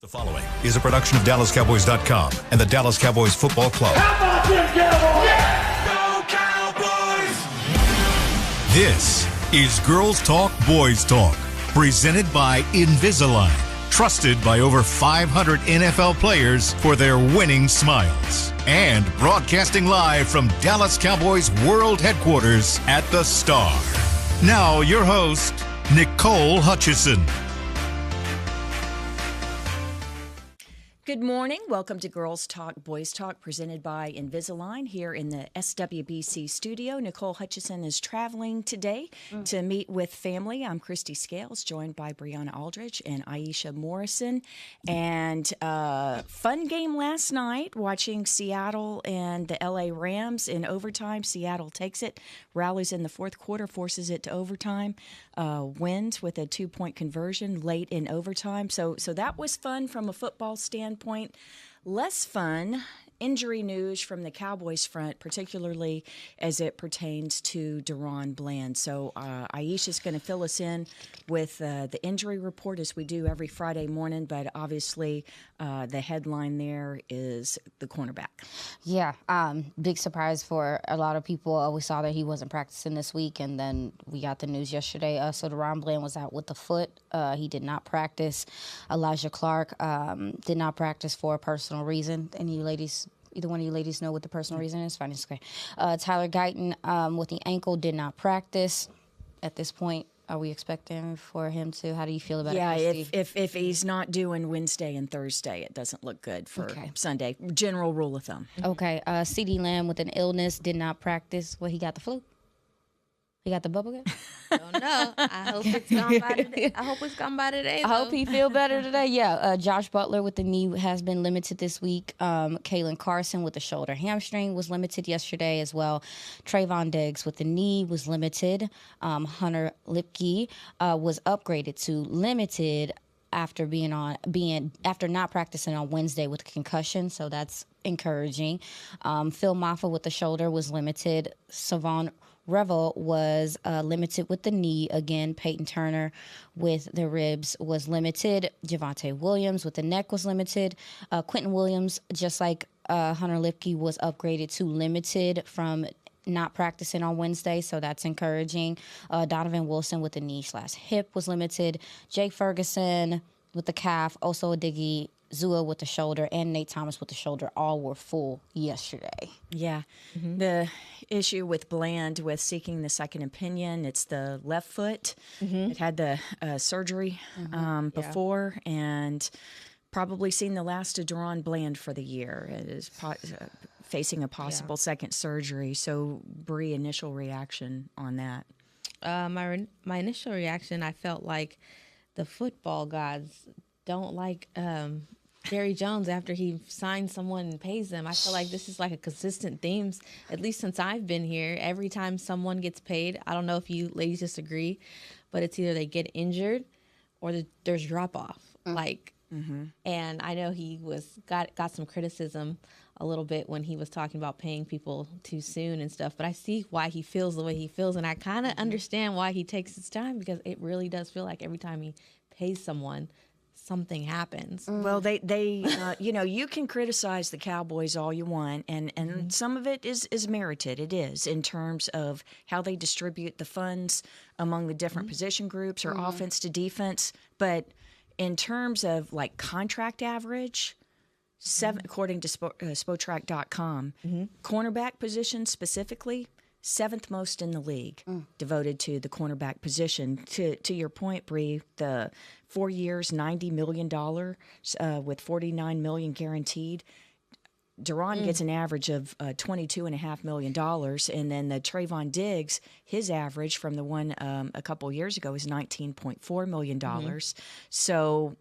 The following is a production of DallasCowboys.com and the Dallas Cowboys Football Club. How about them Cowboys? Yeah! Go Cowboys! This is Girls Talk, Boys Talk, presented by Invisalign, trusted by over 500 NFL players for their winning smiles. And broadcasting live from Dallas Cowboys World Headquarters at the Star. Now, your host, Nicole Hutchison. Good morning. Welcome to Girls Talk, Boys Talk, presented by Invisalign here in the SWBC studio. Nicole Hutchison is traveling today to meet with family. I'm Kristi Scales, joined by Brianna Aldridge and Aisha Morrison. And fun game last night, watching Seattle and the LA Rams in overtime. Seattle takes it, rallies in the fourth quarter, forces it to overtime, wins with a 2-point conversion late in overtime. So that was fun from a football standpoint. Less fun injury news from the Cowboys front, particularly as it pertains to DaRon Bland. So Aisha's going to fill us in with the injury report as we do every Friday morning, but obviously the headline there is the cornerback. Yeah, big surprise for a lot of people. We saw that he wasn't practicing this week, and then we got the news yesterday. So DaRon Bland was out with the foot. He did not practice. Elijah Clark did not practice for a personal reason. Either one of you ladies know what the personal reason is? Fine, it's okay. Tyler Guyton with the ankle did not practice. At this point, are we expecting for him to? How do you feel about it? Yeah, if he's not doing Wednesday and Thursday, it doesn't look good for Sunday. General rule of thumb. Okay. CeeDee Lamb with an illness did not practice. Well, he got the flu. He got the bubble gut? Don't know. I hope it's gone by today. I hope he feel better today. Yeah. Josh Butler with the knee has been limited this week. Kalen Carson with the shoulder hamstring was limited yesterday as well. Trayvon Diggs with the knee was limited. Hunter Lipke was upgraded to limited after not practicing on Wednesday with a concussion, so that's encouraging. Phil Maffa with the shoulder was limited. Savon Revel was limited with the knee. Again, Peyton Turner with the ribs was limited. Javonte Williams with the neck was limited. Quentin Williams, just like Hunter Lipke, was upgraded to limited from not practicing on Wednesday, so that's encouraging. Donovan Wilson with the knee/hip was limited. Jake Ferguson with the calf, Oso Adighi, Zua with the shoulder, and Nate Thomas with the shoulder all were full yesterday. Yeah. Mm-hmm. The issue with Bland with seeking the second opinion, it's the left foot. Mm-hmm. It had the surgery before, and probably seen the last of DaRon Bland for the year. It is facing a possible second surgery. So, Bree, initial reaction on that? My initial reaction, I felt like the football gods don't like Jerry Jones after he signs someone and pays them. I feel like this is like a consistent theme, at least since I've been here. Every time someone gets paid, I don't know if you ladies disagree, but it's either they get injured or there's drop-off. And I know he got some criticism a little bit when he was talking about paying people too soon and stuff, but I see why he feels the way he feels, and I kind of understand why he takes his time, because it really does feel like every time he pays someone, something happens. Well, they you can criticize the Cowboys all you want, and some of it is merited. It is, in terms of how they distribute the funds among the different position groups or offense to defense. But in terms of like contract average, according to Spotrac.com, cornerback position specifically, 7th most in the league devoted to the cornerback position. To your point, Bree, the 4 years, $90 million with $49 million guaranteed. DaRon gets an average of $22.5 million, and then the Trayvon Diggs, his average from the one a couple years ago is $19.4 million. So,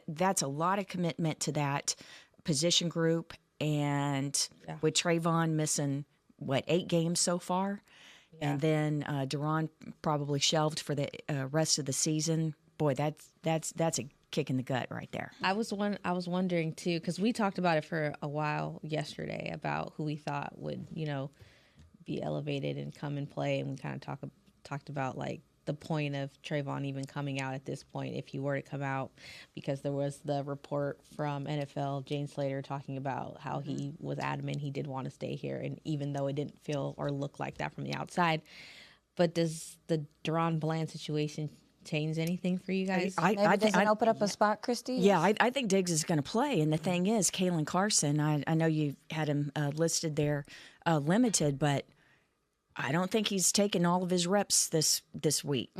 that's a lot of commitment to that position group, and with Trayvon missing 8 games so far, and then DaRon probably shelved for the rest of the season. Boy, that's a kick in the gut right there. I was wondering too, because we talked about it for a while yesterday about who we thought would be elevated and come and play, and we kind of talked about like the point of Trayvon even coming out at this point if he were to come out, because there was the report from NFL, Jane Slater, talking about how he was adamant he did want to stay here, and even though it didn't feel or look like that from the outside. But does the DaRon Bland situation change anything for you guys? Maybe does it open up a spot, Kristi? Yeah, I think Diggs is going to play. And the thing is, Kalen Carson, I know you had him listed there limited, but I don't think he's taken all of his reps this week.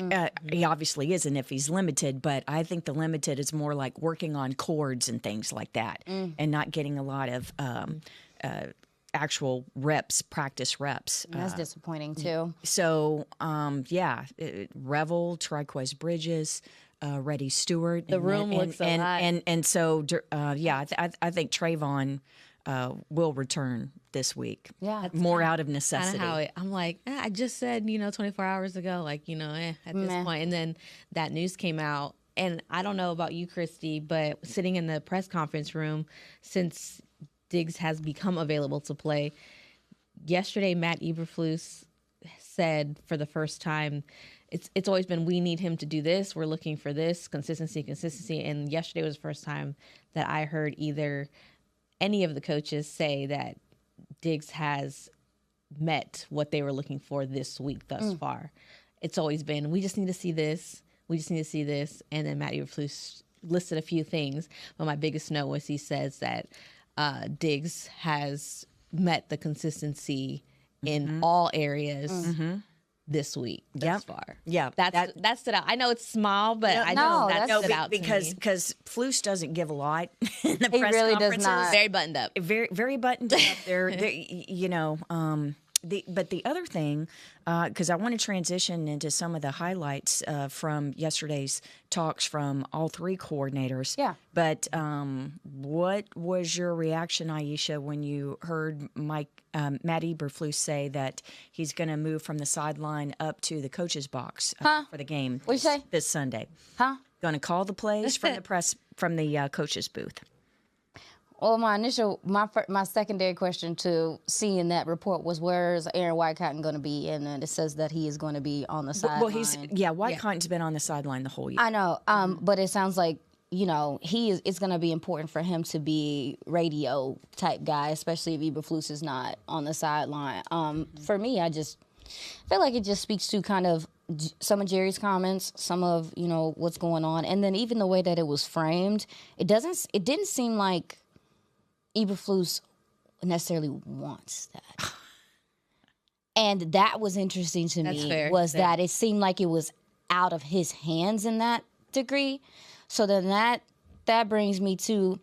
He obviously isn't if he's limited, but I think the limited is more like working on chords and things like that, and not getting a lot of actual practice reps. That's disappointing too. So, Revel, Triquez Bridges, Reddy Stewart. The room looks a lot. And so, I think Trayvon will return this week. Yeah. More out of necessity. Kind of how I'm like, I just said, 24 hours ago, like, at this point. And then that news came out. And I don't know about you, Kristi, but sitting in the press conference room, since Diggs has become available to play, yesterday Matt Eberflus said for the first time, it's always been, we need him to do this, we're looking for this, consistency. And yesterday was the first time that I heard either any of the coaches say that Diggs has met what they were looking for this week thus far. It's always been, we just need to see this. And then Matt Eberflus listed a few things. But my biggest note was he says that Diggs has met the consistency in all areas this week thus far. Yeah. That stood out. I know it's small, but I know that stood out because to me. Because Flus doesn't give a lot in the He press really does conferences. not. Very buttoned up. Very, very buttoned up there. But the other thing, because I want to transition into some of the highlights from yesterday's talks from all three coordinators. Yeah. But what was your reaction, Aisha, when you heard Matt Eberflus say that he's going to move from the sideline up to the coach's box for the game What'd you say? this Sunday? Going to call the plays from the coach's booth. Well, my secondary question to seeing that report was, where's Aaron Whitecotton going to be? And then it says that he is going to be on the sideline. Well, Whitecotton's been on the sideline the whole year. I know, but it sounds like, it's going to be important for him to be radio type guy, especially if Eberflus is not on the sideline. For me, I just feel like it just speaks to kind of some of Jerry's comments, some of, what's going on. And then even the way that it was framed, it didn't seem like Eberflus necessarily wants that. And that was interesting to me. That it seemed like it was out of his hands in that degree. So then that brings me to,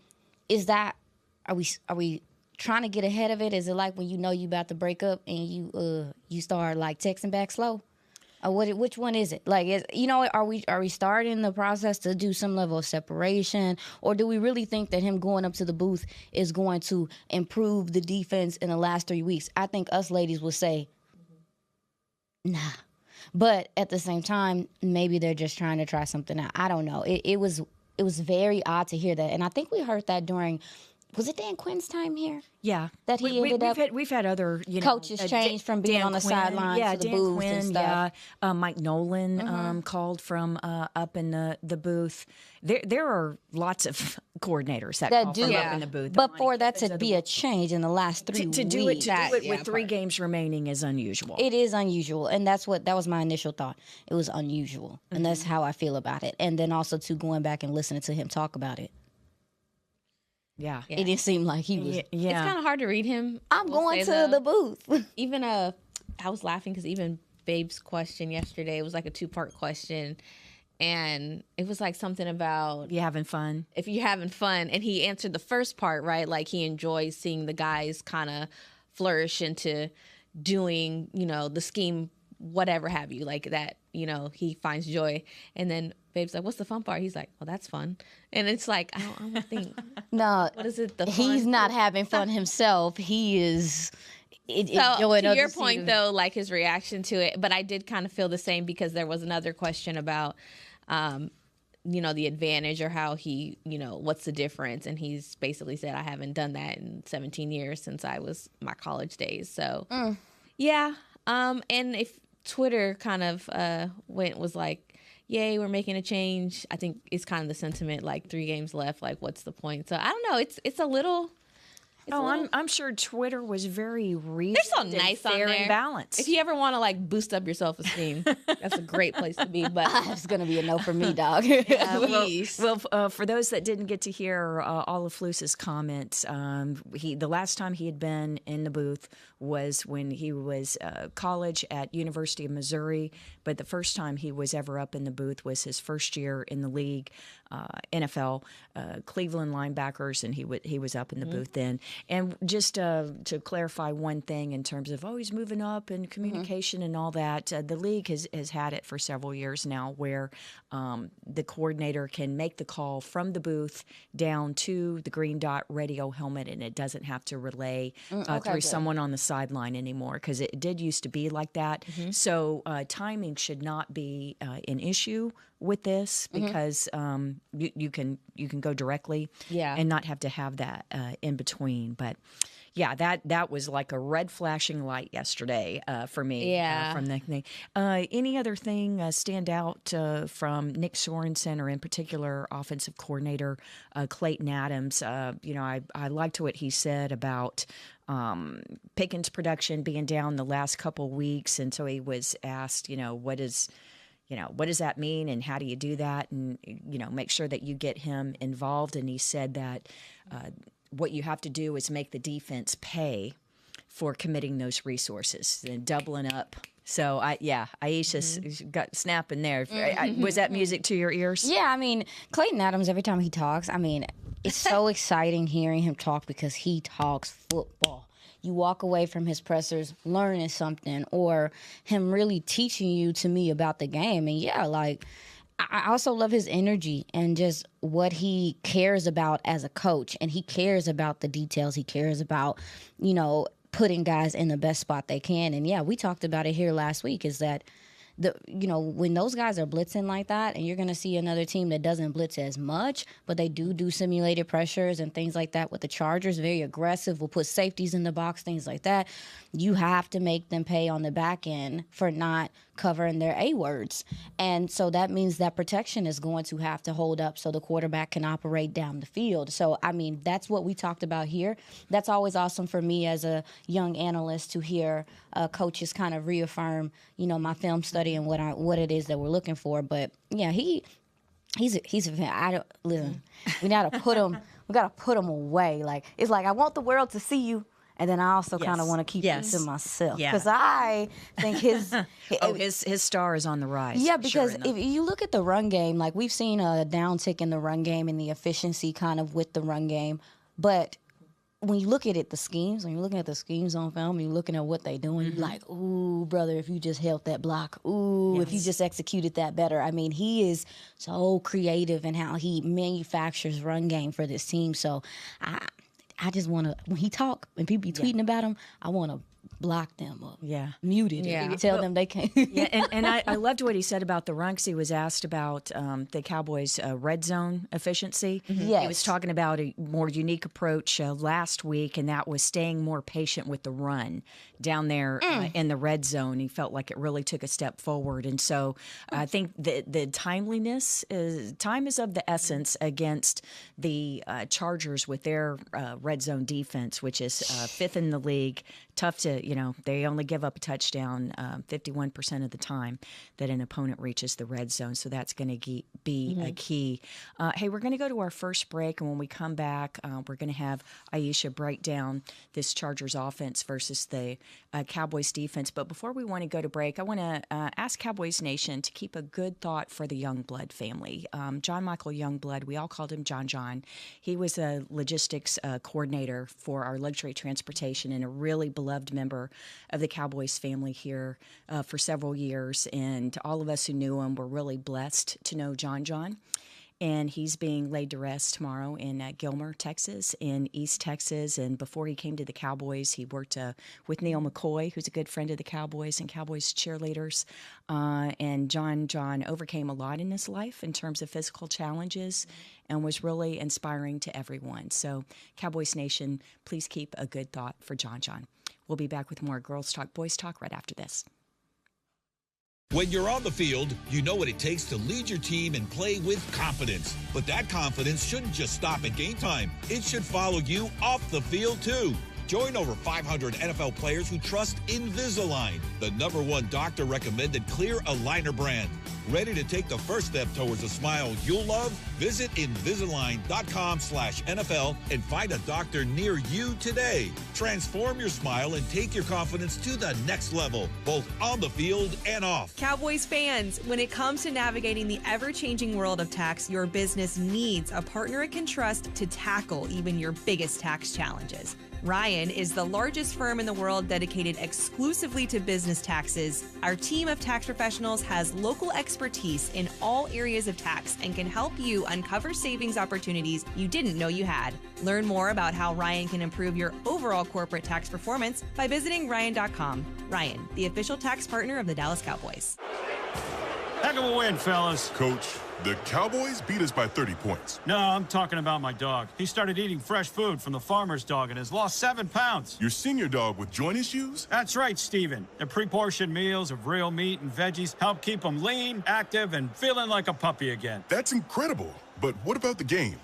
are we trying to get ahead of it? Is it like when you about to break up and you start like texting back slow? Which one is it? Like, are we starting the process to do some level of separation, or do we really think that him going up to the booth is going to improve the defense in the last 3 weeks? I think us ladies will say, nah. But at the same time, maybe they're just trying to try something out. I don't know. It was very odd to hear that, and I think we heard that during. Was it Dan Quinn's time here? Yeah, that he ended up. We've had other coaches change from being on the sideline to the booth and stuff. Mike Nolan called from up in the booth. There are lots of coordinators that call from up in the booth. But for that to be a change in the last 3 weeks, to do it with 3 games remaining is unusual. It is unusual, and that was my initial thought. It was unusual, and that's how I feel about it. And then also to going back and listening to him talk about it. Yeah. It didn't seem like he was. Yeah. It's kind of hard to read him. I'm going to the booth. Even I was laughing because even Babe's question yesterday, it was like a 2-part question. And it was like something about... You having fun? If you're having fun. And he answered the first part, right? Like he enjoys seeing the guys kind of flourish into doing, the scheme, whatever have you. Like that, he finds joy. And then Babe's like, what's the fun part? He's like, well, that's fun. And it's like, I don't think. No. What is it? The fun? He's not having fun himself. He is enjoying to your point, though, like his reaction to it. But I did kind of feel the same because there was another question about, the advantage or how he, what's the difference? And he's basically said, I haven't done that in 17 years since I was my college days. So, yeah. And if Twitter kind of was like, yay, we're making a change. I think it's kind of the sentiment, like 3 games left, like what's the point? So I don't know. It's a little. I'm sure Twitter was very reasoned. They're so nice and fair on there. and balanced. If you ever want to like boost up your self-esteem, that's a great place to be. But It's gonna be a no for me, dog. Well, for those that didn't get to hear all of Flus's comments, the last time he had been in the booth was when he was college at University of Missouri, but the first time he was ever up in the booth was his first year in the league, NFL, Cleveland linebackers, and he was up in the booth then. And just to clarify one thing in terms of he's moving up in communication and all that, the league has had it for several years now where the coordinator can make the call from the booth down to the green dot radio helmet, and it doesn't have to relay through someone on the sideline anymore, because it did used to be like that. So timing should not be an issue with this, because you can go directly and not have to have that in between. But yeah, that was like a red flashing light yesterday for me. From the thing. Any other thing stand out from Nick Sorensen, or in particular offensive coordinator Clayton Adams? I liked what he said about Pickens' production being down the last couple weeks, and so he was asked, what does that mean, and how do you do that, and make sure that you get him involved. And he said that what you have to do is make the defense pay for committing those resources and doubling up. So Aisha's got snapping there. Was that music to your ears? Yeah, I mean, Clayton Adams, every time he talks, it's so exciting hearing him talk, because he talks football. You walk away from his pressers learning something, or him really teaching you to me about the game. And I also love his energy and just what he cares about as a coach. And he cares about the details. He cares about, putting guys in the best spot they can. And we talked about it here last week, is that when those guys are blitzing like that, and you're going to see another team that doesn't blitz as much, but they do simulated pressures and things like that with the Chargers, very aggressive, will put safeties in the box, things like that. You have to make them pay on the back end for not covering their A-words. And so that means that protection is going to have to hold up so the quarterback can operate down the field. So, that's what we talked about here. That's always awesome for me as a young analyst to hear coaches kind of reaffirm, my film study and what it is that we're looking for. But, he's a fan. Listen, we got to put him away. Like, it's like, I want the world to see you, and then I also kind of want to keep it to myself, because I think his his star is on the rise. Yeah, because if you look at the run game, like, we've seen a downtick in the run game and the efficiency kind of with the run game. But when you look at it, when you're looking at the schemes on film, you're looking at what they're doing, you're like, ooh, brother, if you just held that block, if you just executed that better. He is so creative in how he manufactures run game for this team. So I just want to, when he talk and people be tweeting about him, I want to block them up, muted, tell them they can't. and I loved what he said about the run, because he was asked about the Cowboys' red zone efficiency. He was talking about a more unique approach last week, and that was staying more patient with the run down there in the red zone. He felt like it really took a step forward, and so I think the timeliness time is of the essence against the Chargers with their red zone defense, which is fifth in the league. Tough to, they only give up a touchdown 51% of the time that an opponent reaches the red zone. So that's going to be a key. Hey, we're going to go to our first break. And when we come back, we're going to have Aisha break down this Chargers offense versus the Cowboys defense. But before we want to go to break, I want to ask Cowboys Nation to keep a good thought for the Youngblood family. John Michael Youngblood, we all called him John. He was a logistics coordinator for our luxury transportation and a really beloved member of the Cowboys family here for several years. And all of us who knew him were really blessed to know John. And he's being laid to rest tomorrow in Gilmer, Texas, in East Texas. And before he came to the Cowboys, he worked with Neil McCoy, who's a good friend of the Cowboys and Cowboys cheerleaders. And John overcame a lot in his life in terms of physical challenges and was really inspiring to everyone. So Cowboys Nation, please keep a good thought for John. We'll be back with more Girls Talk, Boys Talk right after this. When you're on the field, you know what it takes to lead your team and play with confidence. But that confidence shouldn't just stop at game time. It should follow you off the field, too. Join over 500 NFL players who trust Invisalign, the #1 doctor-recommended clear aligner brand. Ready to take the first step towards a smile you'll love? Visit Invisalign.com/NFL and find a doctor near you today. Transform your smile and take your confidence to the next level, both on the field and off. Cowboys fans, when it comes to navigating the ever-changing world of tax, your business needs a partner it can trust to tackle even your biggest tax challenges. Ryan is the largest firm in the world dedicated exclusively to business taxes. Our team of tax professionals has local expertise in all areas of tax and can help you uncover savings opportunities you didn't know you had. Learn more about how Ryan can improve your overall corporate tax performance by visiting Ryan.com. Ryan, the official tax partner of the Dallas Cowboys. Heck of a win, fellas. Coach, the Cowboys beat us by 30 points. No, I'm talking about my dog. He started eating fresh food from the farmer's dog and has lost 7 pounds. Your senior dog with joint issues? That's right, Steven. The pre-portioned meals of real meat and veggies help keep him lean, active, and feeling like a puppy again. That's incredible. But what about the game?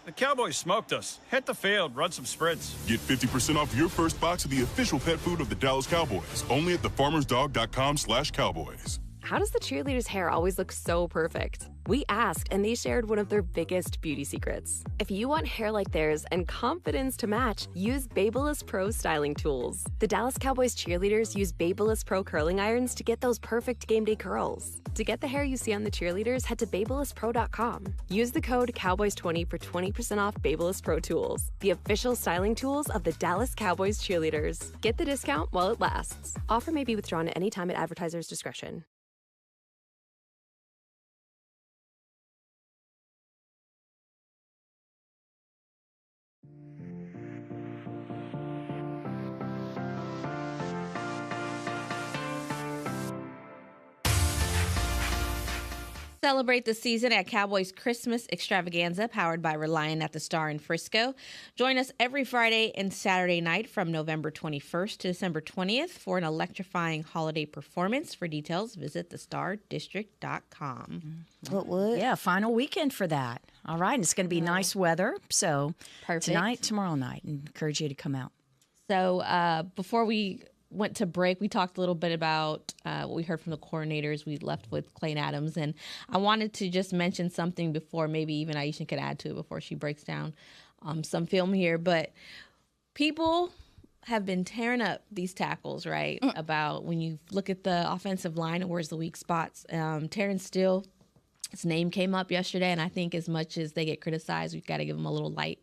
The Cowboys smoked us. Hit the field, run some sprints. Get 50% off your first box of the official pet food of the Dallas Cowboys. Only at thefarmersdog.com/Cowboys. How does the cheerleader's hair always look so perfect? We asked, and they shared one of their biggest beauty secrets. If you want hair like theirs and confidence to match, use Babyliss Pro styling tools. The Dallas Cowboys cheerleaders use Babyliss Pro curling irons to get those perfect game day curls. To get the hair you see on the cheerleaders, head to BabylissPro.com. Use the code Cowboys20 for 20% off Babyliss Pro tools, the official styling tools of the Dallas Cowboys cheerleaders. Get the discount while it lasts. Offer may be withdrawn at any time at advertiser's discretion. Celebrate the season at Cowboys Christmas Extravaganza, powered by Reliant at the Star in Frisco. Join us every Friday and Saturday night from November 21st to December 20th for an electrifying holiday performance. For details, visit thestardistrict.com. Yeah, final weekend for that. All right, and it's going to be nice weather. So Perfect. Tonight, tomorrow night, encourage you to come out. So before we went to break, we talked a little bit about what we heard from the coordinators. We left with Clayton Adams, and I wanted to just mention something before maybe even Aisha could add to it before she breaks down some film here. But people have been tearing up these tackles, right? About when you look at the offensive line and where's the weak spots. Terrence Steele, his name came up yesterday, and I think as much as they get criticized, we've got to give them a little light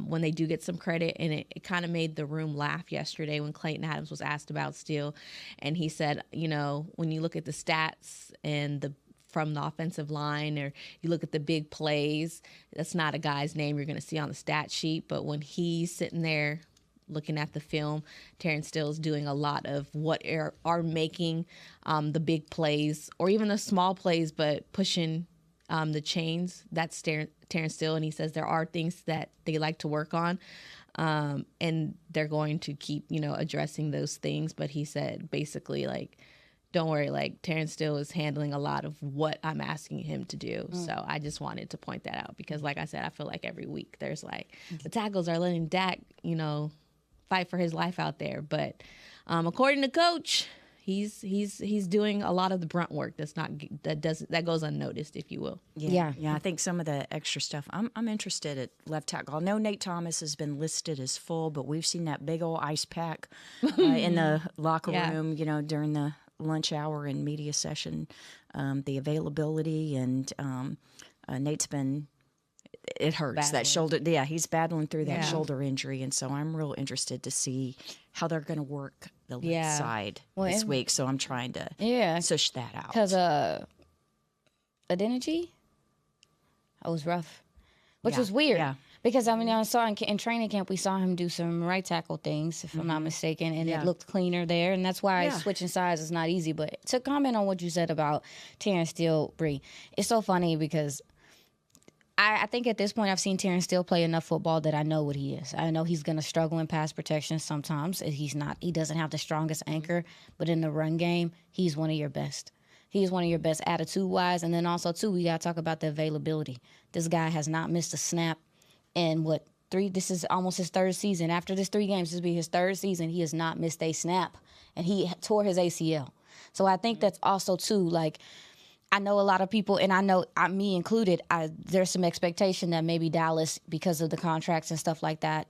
when they do get some credit. And it kind of made the room laugh yesterday when Clayton Adams was asked about Steele. And he said, you know, when you look at the stats and from the offensive line, or you look at the big plays, that's not a guy's name you're going to see on the stat sheet. But when he's sitting there looking at the film, Terrence Steele is doing a lot of what are making the big plays, or even the small plays, but pushing the chains. That's Terrence Steele, and he says there are things that they like to work on, and they're going to keep, addressing those things. But he said basically, like, don't worry, like, Terrence Steele is handling a lot of what I'm asking him to do. So I just wanted to point that out because, like I said, I feel like every week there's like the tackles are letting Dak, fight for his life out there. But according to Coach, he's doing a lot of the brunt work that goes unnoticed, if you will. Yeah. I think some of the extra stuff. I'm interested at left tackle. I know Nate Thomas has been listed as full, but we've seen that big old ice pack in the locker room, during the lunch hour and media session. The availability, and Nate's been. It hurts battling. That shoulder. Yeah, he's battling through that shoulder injury, and so I'm real interested to see how they're going to work the left side this week. So I'm trying to sush that out. Because Adeniji, that was rough, which was weird. Yeah. Because I saw in training camp we saw him do some right tackle things, if I'm not mistaken, and it looked cleaner there, and that's why switching sides is not easy. But to comment on what you said about Terrence Steele, Bree, it's so funny because I think at this point I've seen Terrence Steele play enough football that I know what he is. I know he's going to struggle in pass protection sometimes. He doesn't have the strongest anchor, but in the run game, he's one of your best. He is one of your best attitude-wise. And then also, too, we got to talk about the availability. This guy has not missed a snap in, this is almost his third season. After this 3 games, this will be his third season. He has not missed a snap, and he tore his ACL. So I think that's also, too, like, I know a lot of people, and I know me included, there's some expectation that maybe Dallas, because of the contracts and stuff like that,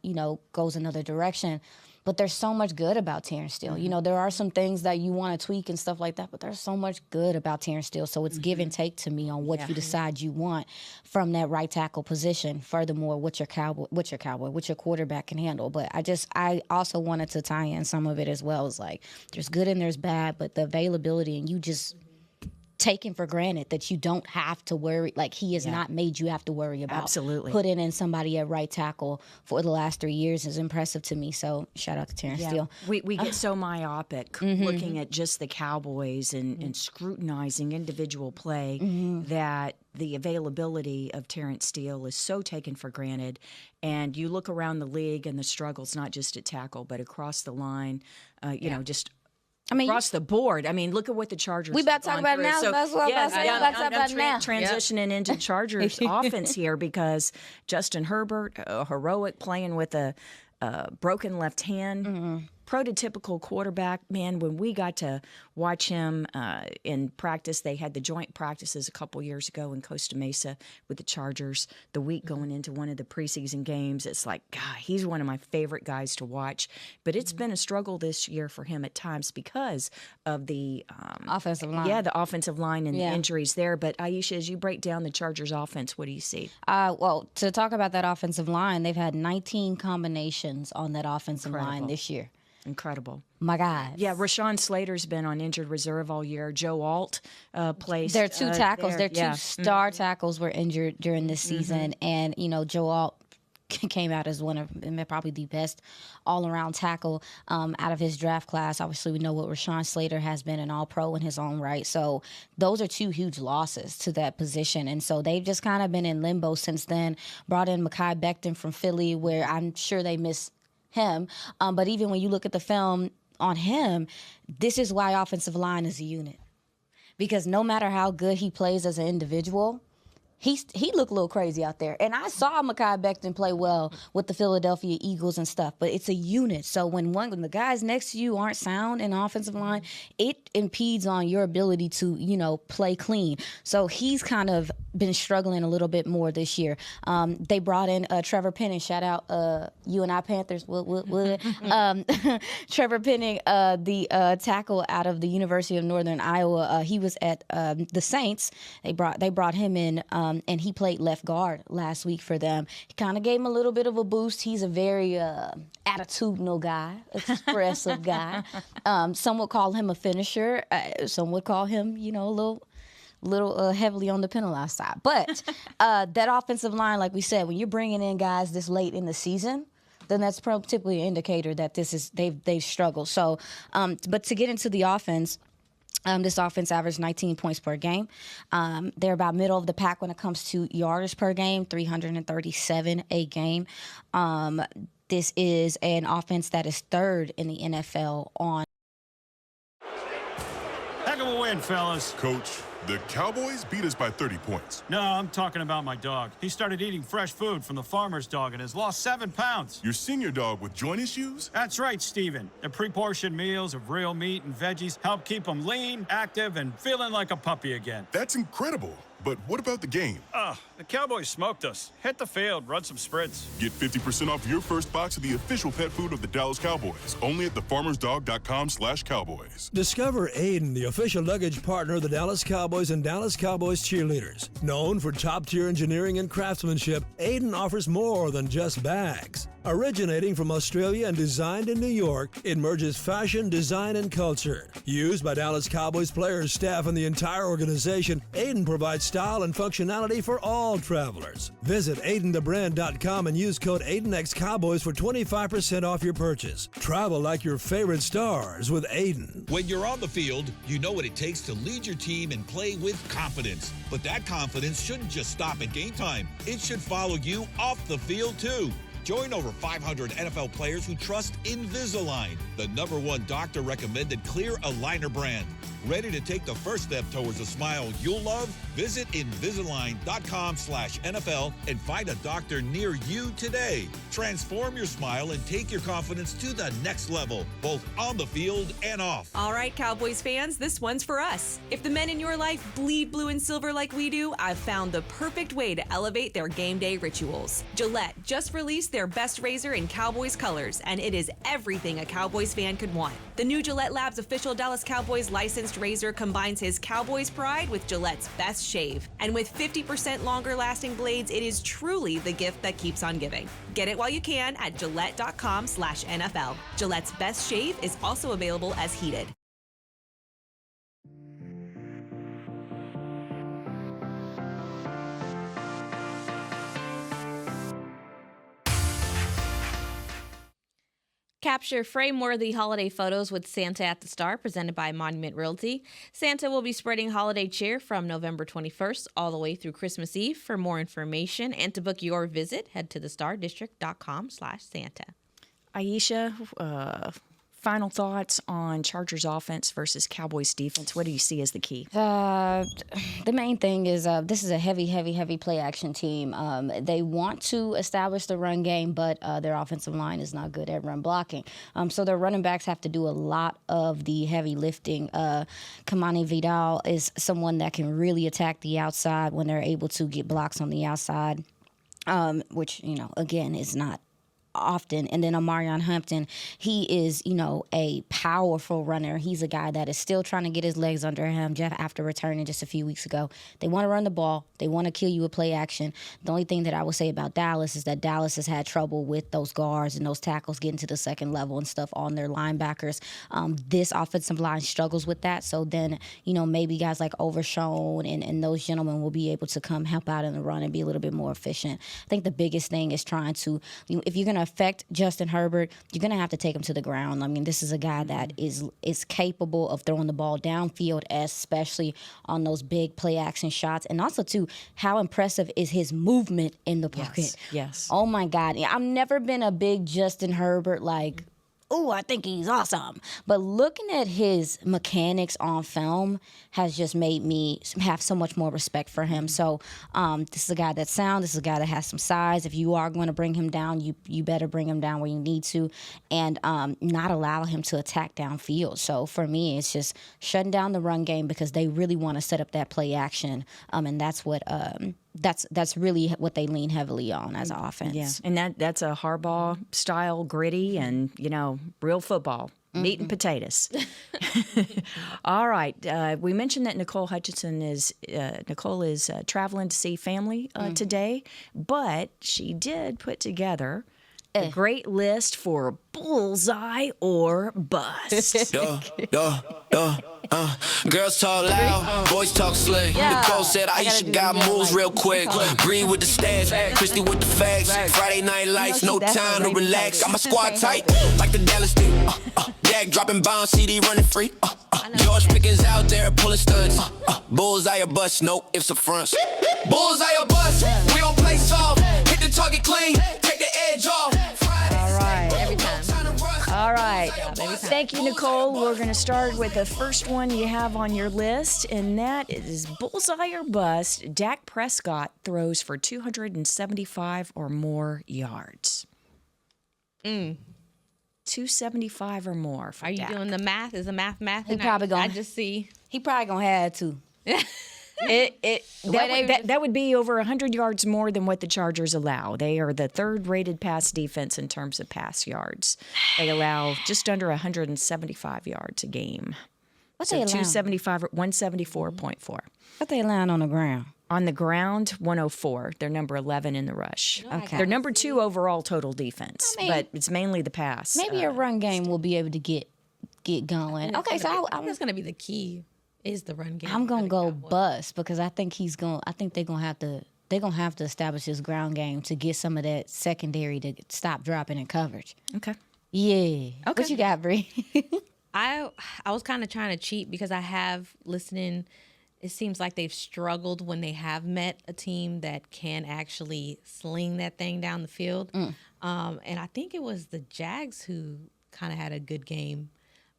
goes another direction. But there's so much good about Terrence Steele. There are some things that you want to tweak and stuff like that, but there's so much good about Terrence Steele. So it's give and take to me on what you decide you want from that right tackle position. Furthermore, what your quarterback can handle. But I also wanted to tie in some of it as well. It's like there's good and there's bad, but the availability, and you just taken for granted that you don't have to worry. Like, he has not made you have to worry about Absolutely. Putting in somebody at right tackle for the last 3 years is impressive to me. So shout out to Terrence Steele. We get so myopic looking at just the Cowboys and scrutinizing individual play that the availability of Terrence Steele is so taken for granted. And you look around the league and the struggles, not just at tackle, but across the line, just across the board. I mean, look at what the Chargers. We about to talk about it now. So, that's what I'm about to say. Let's talk about it now. Transitioning into Chargers offense here, because Justin Herbert, heroic, playing with a broken left hand. Prototypical quarterback, man. When we got to watch him in practice, they had the joint practices a couple years ago in Costa Mesa with the Chargers, the week going into one of the preseason games. It's like, God, he's one of my favorite guys to watch. But it's been a struggle this year for him at times because of the offensive line. Yeah, the offensive line and the injuries there. But Aisha, as you break down the Chargers offense, what do you see? Well, to talk about that offensive line, they've had 19 combinations on that offensive line this year. Incredible. My God. Yeah, Rashawn Slater's been on injured reserve all year. Joe Alt plays. Their 2 tackles. Their 2 star tackles were injured during this season. And, Joe Alt came out as one of probably the best all-around tackle out of his draft class. Obviously, we know what Rashawn Slater has been, an all-pro in his own right. So those are 2 huge losses to that position. And so they've just kind of been in limbo since then. Brought in Mekhi Becton from Philly, where I'm sure they miss him. But even when you look at the film on him, this is why offensive line is a unit. Because no matter how good he plays as an individual, he looked a little crazy out there. And I saw Mekhi Becton play well with the Philadelphia Eagles and stuff, but it's a unit. So when the guys next to you aren't sound in the offensive line, it impedes on your ability to, play clean. So he's kind of been struggling a little bit more this year. They brought in Trevor Penning. Shout out UNI Panthers. Trevor Penning, the tackle out of the University of Northern Iowa. He was at the Saints. They brought him in, and he played left guard last week for them. He kind of gave him a little bit of a boost. He's a very attitudinal guy, expressive guy. Some would call him a finisher. Some would call him, a little heavily on the penalized side. But that offensive line, like we said, when you're bringing in guys this late in the season, then that's typically an indicator that they've struggled. So, but to get into the offense, this offense averaged 19 points per game. They're about middle of the pack when it comes to yardage per game, 337 a game. This is an offense that is 3rd in the NFL on. Heck of a win, fellas. Coach, the Cowboys beat us by 30 points. No, I'm talking about my dog. He started eating fresh food from the farmer's dog and has lost 7 pounds. Your senior dog with joint issues? That's right, Steven. The pre-portioned meals of real meat and veggies help keep him lean, active, and feeling like a puppy again. That's incredible. But what about the game? The Cowboys smoked us. Hit the field, run some sprints. Get 50% off your first box of the official pet food of the Dallas Cowboys, only at thefarmersdog.com/Cowboys. Discover Aiden, the official luggage partner of the Dallas Cowboys and Dallas Cowboys cheerleaders. Known for top-tier engineering and craftsmanship, Aiden offers more than just bags. Originating from Australia and designed in New York, it merges fashion, design, and culture. Used by Dallas Cowboys players, staff, and the entire organization, Aiden provides style and functionality for all travelers. Visit AidenTheBrand.com and use code AidenXCowboys for 25% off your purchase. Travel like your favorite stars with Aiden. When you're on the field, you know what it takes to lead your team and play with confidence. But that confidence shouldn't just stop at game time. It should follow you off the field, too. Join over 500 NFL players who trust Invisalign, the #1 doctor-recommended clear aligner brand. Ready to take the first step towards a smile you'll love? Visit Invisalign.com/NFL and find a doctor near you today. Transform your smile and take your confidence to the next level, both on the field and off. All right, Cowboys fans, this one's for us. If the men in your life bleed blue and silver like we do, I've found the perfect way to elevate their game day rituals. Gillette just released their best razor in Cowboys colors, and it is everything a Cowboys fan could want. The new Gillette Labs official Dallas Cowboys licensed razor combines his Cowboys pride with Gillette's best shave. And with 50% longer lasting blades, it is truly the gift that keeps on giving. Get it while you can at Gillette.com/NFL. Gillette's best shave is also available as heated. Capture frame-worthy holiday photos with Santa at the Star, presented by Monument Realty. Santa will be spreading holiday cheer from November 21st all the way through Christmas Eve. For more information and to book your visit, head to thestardistrict.com/Santa. Aisha, final thoughts on Chargers offense versus Cowboys defense. What do you see as the key? The main thing is this is a heavy play action team. They want to establish the run game, but their offensive line is not good at run blocking. So their running backs have to do a lot of the heavy lifting. Kamani Vidal is someone that can really attack the outside when they're able to get blocks on the outside, which, again, is not often. And then Omarion Hampton, he is, a powerful runner. He's a guy that is still trying to get his legs under him after returning just a few weeks ago. They want to run the ball. They want to kill you with play action. The only thing that I would say about Dallas is that Dallas has had trouble with those guards and those tackles getting to the second level and stuff on their linebackers. This offensive line struggles with that. So then, maybe guys like Overshown and those gentlemen will be able to come help out in the run and be a little bit more efficient. I think the biggest thing is trying to, if you're going to affect Justin Herbert, you're going to have to take him to the ground. I mean, this is a guy that is capable of throwing the ball downfield, especially on those big play action shots. And also, too, how impressive is his movement in the pocket? Yes. Oh, my God. I've never been a big Justin Herbert, I think he's awesome. But looking at his mechanics on film has just made me have so much more respect for him. So this is a guy that's sound. This is a guy that has some size. If you are going to bring him down, you better bring him down where you need to and not allow him to attack downfield. So for me, it's just shutting down the run game because they really want to set up that play action. And that's what that's really what they lean heavily on as an offense. Yeah, and that's a Harbaugh style, gritty and real football, meat and potatoes. All right, we mentioned that Nicole Hutchinson is traveling to see family today, but she did put together a great list for Bullseye or Bust. Girls talk loud, boys talk slick. Nicole said Aisha got moves real quick. Bree with the stats, Kristi with the facts. Friday night lights, no time to relax. Got my squad tight, like the Dallas team. Dak dropping bombs, CD running free. George Pickens out there pulling stunts. Bullseye or bust, no ifs or fronts. Bullseye or bust, we don't play soft. Hit the target clean, take the edge off. All right. Every time. All right. Thank you, Nicole. We're going to start with the first one you have on your list, and that is Bullseye or Bust. Dak Prescott throws for 275 or more yards. 275 or more for Are you Dak. doing the math? Is the math? He probably going. I just see. He probably gonna have to. That would be over 100 yards more than what the Chargers allow. They are the third-rated pass defense in terms of pass yards. They allow just under 175 yards a game. What's so they allow? 275, 174.4. What they allowing on the ground? On the ground, 104. They're number 11 in the rush. Okay. They're number 2 overall total defense, I mean, but it's mainly the pass. Maybe a run game will be able to get going. Okay, so I think that's going to be the key. Is the run game? I'm gonna go Bust because I think they're gonna have to establish this ground game to get some of that secondary to stop dropping in coverage. Okay. Yeah. Okay. What you got, Bree? I was kind of trying to cheat because I have listening. It seems like they've struggled when they have met a team that can actually sling that thing down the field. And I think it was the Jags who kind of had a good game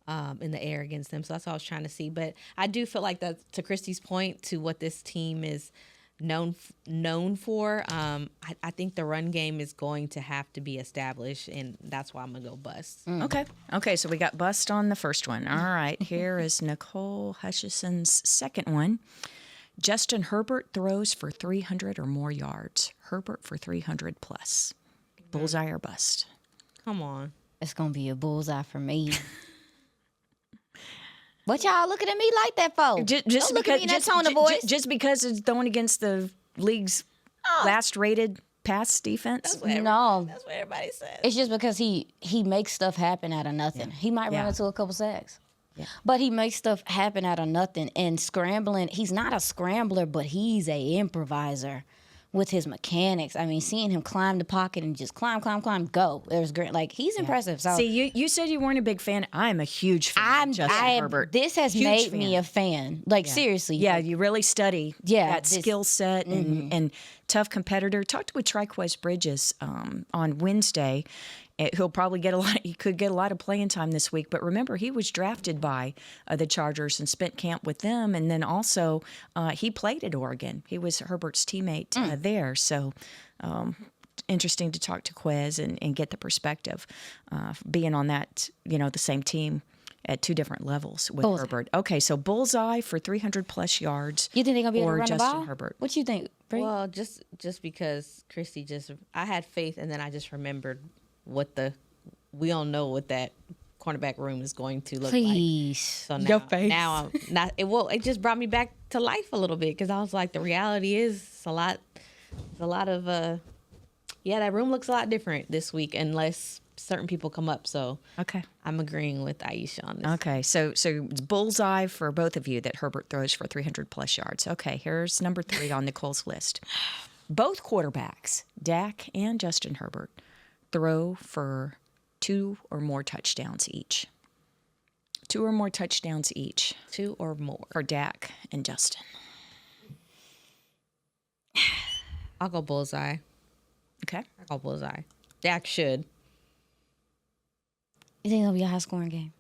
in the air against them. So that's what I was trying to see. But I do feel like that, to Kristi's point, to what this team is known for, I think the run game is going to have to be established, and that's why I'm going to go bust. Okay, so we got bust on the first one. All right, here is Nicole Hutchison's second one. Justin Herbert throws for 300 or more yards. Herbert for 300 plus. Bullseye or bust? Come on. It's going to be a bullseye for me. What y'all looking at me like that for? Don't look at me in that tone of voice. Just because it's throwing against the league's last rated pass defense? No. That's what everybody says. It's just because he makes stuff happen out of nothing. Yeah. He might run into a couple sacks. Yeah. But he makes stuff happen out of nothing. And scrambling, he's not a scrambler, but he's a improviser with his mechanics. I mean, seeing him climb the pocket and just climb, go. There's great. Like, he's impressive. So, see, you said you weren't a big fan. I'm a huge fan of Justin Herbert. This has made me a fan. Like, seriously. Yeah, you really study that skill set and tough competitor. Talked with Triquez Bridges on Wednesday. He'll probably he could get a lot of playing time this week. But remember, he was drafted by the Chargers and spent camp with them. And then also he played at Oregon. He was Herbert's teammate there. So interesting to talk to Quez and get the perspective, being on that, the same team at two different levels with Herbert. Okay, so Bullseye for 300-plus yards. You think they're going to be able to run Justin the ball? Herbert. What you think, Bree? Well, just because Kristi I had faith, and then I just remembered we don't know what that cornerback room is going to look like. So now I'm not. It just brought me back to life a little bit, because I was like, the reality is it's a lot of that room looks a lot different this week unless certain people come up. So I'm agreeing with Aisha on this. Okay, so it's bullseye for both of you that Herbert throws for 300-plus yards. Okay, here's number 3 on Nicole's list. Both quarterbacks, Dak and Justin Herbert, throw for 2 or more touchdowns each. 2 or more touchdowns each. 2 or more. For Dak and Justin. I'll go bullseye. Okay. I'll go bullseye. Dak should. You think it'll be a high-scoring game?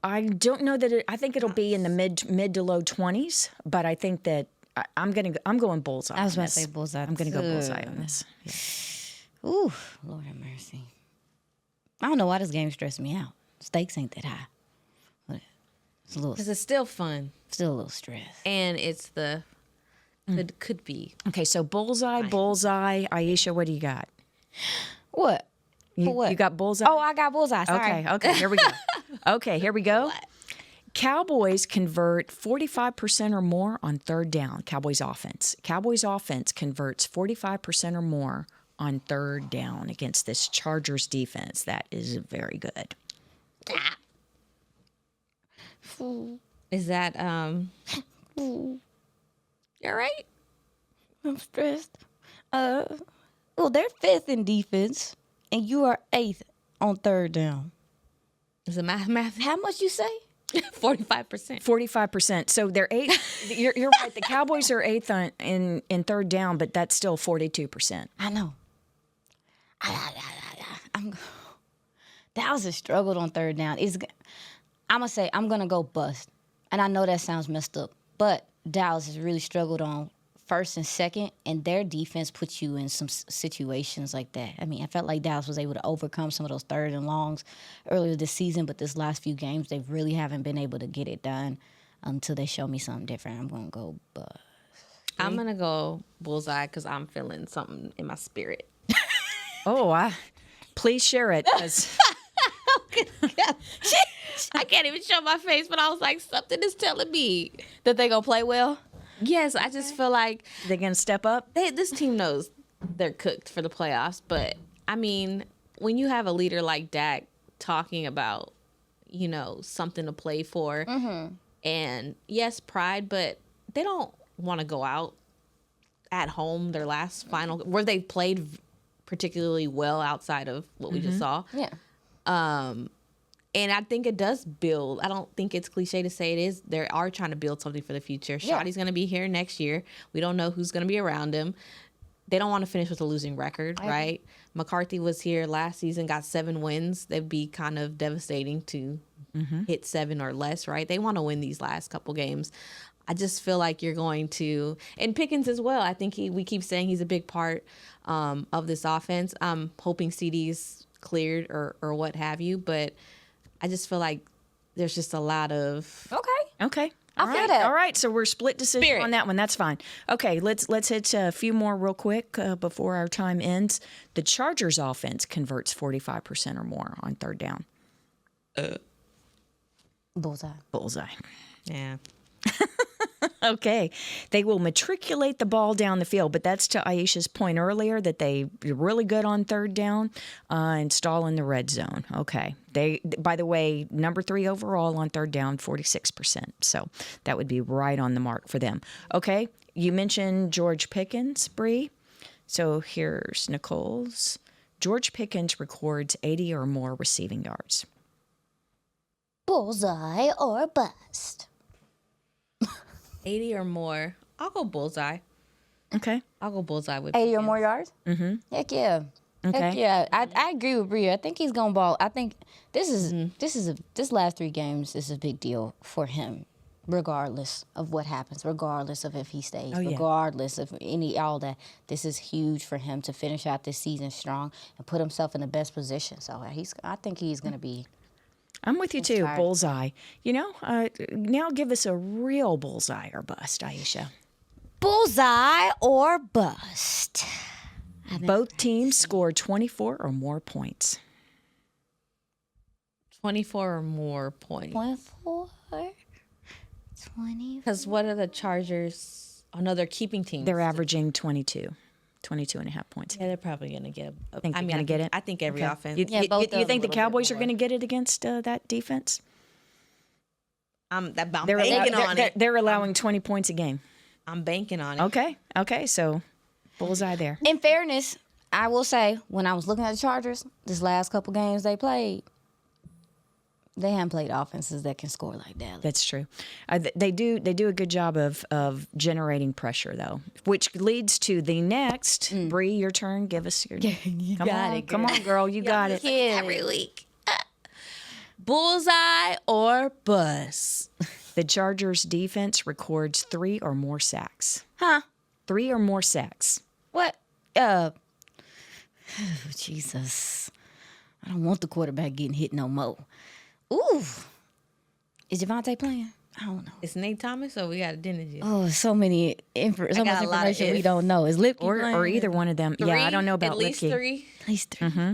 I don't know that I think it'll be in the mid to low 20s, but I think that I'm going bullseye. I was about to say bullseye. I'm going to go bullseye on this. Yeah. Ooh, Lord have mercy. I don't know why this game stressed me out. Stakes ain't that high. It's a little. Because it's still fun. Still a little stress. And it's it could be. Okay, so bullseye. Aisha, what do you got? What? You got bullseye? Oh, I got bullseye. Sorry. Okay, here we go. Cowboys convert 45% or more on third down. Cowboys offense converts 45% or more on third down against this Chargers defense. That is very good. Is that you all right? I'm stressed. Well, they're 5th in defense, and you are 8th on third down. Is it math? How much you say? 45%. 45%. So they're 8th. You're right. The Cowboys are 8th in third down, but that's still 42%. I know. Dallas has struggled on third down. I'm going to say I'm going to go bust. And I know that sounds messed up, but Dallas has really struggled on first and second, and their defense puts you in some situations like that. I mean, I felt like Dallas was able to overcome some of those third and longs earlier this season, but this last few games, they really haven't been able to get it done until they show me something different. I'm going to go bust. I'm going to go bullseye because I'm feeling something in my spirit. Please share it. I can't even show my face, but I was like, something is telling me that they gonna play well. Yes, I just feel like they're gonna step up. This team knows they're cooked for the playoffs, but I mean, when you have a leader like Dak talking about, something to play for, and yes, pride, but they don't want to go out at home. Their last final where they played particularly well outside of what we just saw. Yeah. And I think it does build. I don't think it's cliche to say it is. They are trying to build something for the future. Yeah. Shotty's going to be here next year. We don't know who's going to be around him. they don't want to finish with a losing record, right? McCarthy was here last season, got 7 wins. That'd be kind of devastating to hit 7 or less, right? They want to win these last couple games. I just feel like you're going to, and Pickens as well. I think we keep saying he's a big part of this offense. I'm hoping CD's cleared or what have you, but I just feel like there's just a lot of Okay. All right. So we're split decision on that one. That's fine. Okay. Let's hit a few more real quick before our time ends. The Chargers offense converts 45% or more on third down. Bullseye. Yeah. Okay. They will matriculate the ball down the field, but that's to Aisha's point earlier that they're really good on third down and stall in the red zone. Okay. They, by the way, number 3 overall on third down, 46%. So that would be right on the mark for them. Okay. You mentioned George Pickens, Bree. So here's Nicole's. George Pickens records 80 or more receiving yards. Bullseye or bust. 80 or more. I'll go Bullseye. Okay. I'll go Bullseye with 80 or more yards? Mm-hmm. Heck yeah. Okay. Heck yeah. I agree with Bria. I think he's going to ball. I think this last 3 games is a big deal for him, regardless of what happens, regardless of if he stays, regardless of all that. This is huge for him to finish out this season strong and put himself in the best position. So I think he's going to be. I'm with you too, Bullseye. You know, now give us a real bullseye or bust, Aisha. Bullseye or bust. Both teams scored 24 or more points. 24 or more points. 24? 20? Because what are the Chargers? Oh, no, they're keeping teams. They're averaging 22 and a half points. Yeah, they're probably going to get I think they're going to get it? I think every offense. You think the Cowboys are going to get it against that defense? I'm banking on it. They're allowing 20 points a game. I'm banking on it. Okay, so bullseye there. In fairness, I will say, when I was looking at the Chargers, this last couple games they played, they haven't played offenses that can score like that. That's true. They do a good job of generating pressure, though, which leads to the next. Bree, your turn. Give us your. Come on, girl. You got it. Every week. Bullseye or bust. The Chargers defense records 3 or more sacks. 3 or more sacks. What? Jesus. I don't want the quarterback getting hit no more. Ooh. Is Javonte playing? I don't know. It's Nate Thomas, or we got Dennis? Oh, so much information we don't know. Is Lipke playing? Or either one of them? 3, yeah, I don't know about at least Lipke. 3. At least 3. Mm-hmm.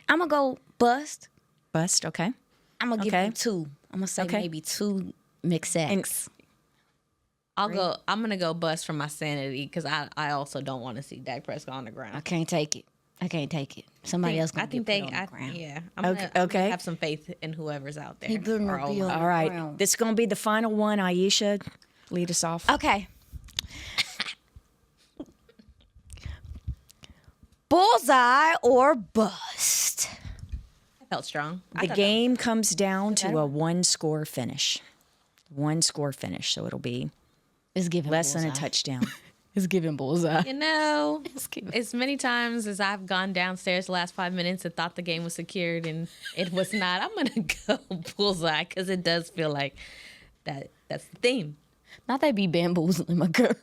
I'm going to go bust. Bust, okay. I'm going to give him 2. I'm going to say maybe 2 mixed sacks. I'm going to go bust for my sanity because I also don't want to see Dak Prescott on the ground. I can't take it. Somebody else going to get put on the ground. Yeah. I'm gonna have some faith in whoever's out there. All right. This is going to be the final one. Aisha, lead us off. Okay. Bullseye or bust? I felt strong. The game comes down to a 1-score finish. 1-score finish. So it'll be less than a touchdown. It's giving bullseye. You know, as many times as I've gone downstairs the last 5 minutes and thought the game was secured and it was not, I'm going to go bullseye because it does feel like that's the theme. Not they be bamboozling my girl.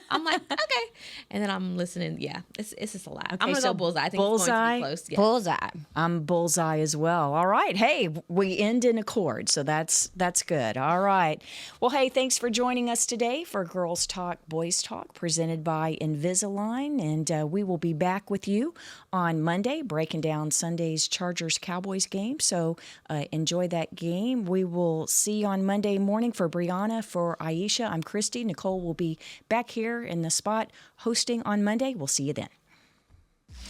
I'm like, okay. And then I'm listening. Yeah, it's just a lot. Okay, I'm going to go bullseye. I think bullseye, it's going to be close. Yeah. Bullseye. I'm bullseye as well. All right. Hey, we end in accord, so that's good. All right. Well, hey, thanks for joining us today for Girls Talk, Boys Talk, presented by Invisalign. And we will be back with you on Monday, breaking down Sunday's Chargers-Cowboys game. So enjoy that game. We will see you on Monday morning. For Brianna, for Aisha, I'm Kristi. Nicole will be back here in the spot hosting on Monday. We'll see you then.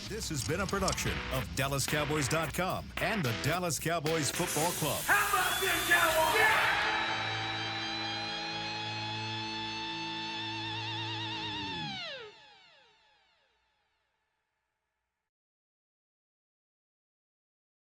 This has been a production of DallasCowboys.com and the Dallas Cowboys Football Club. How about this,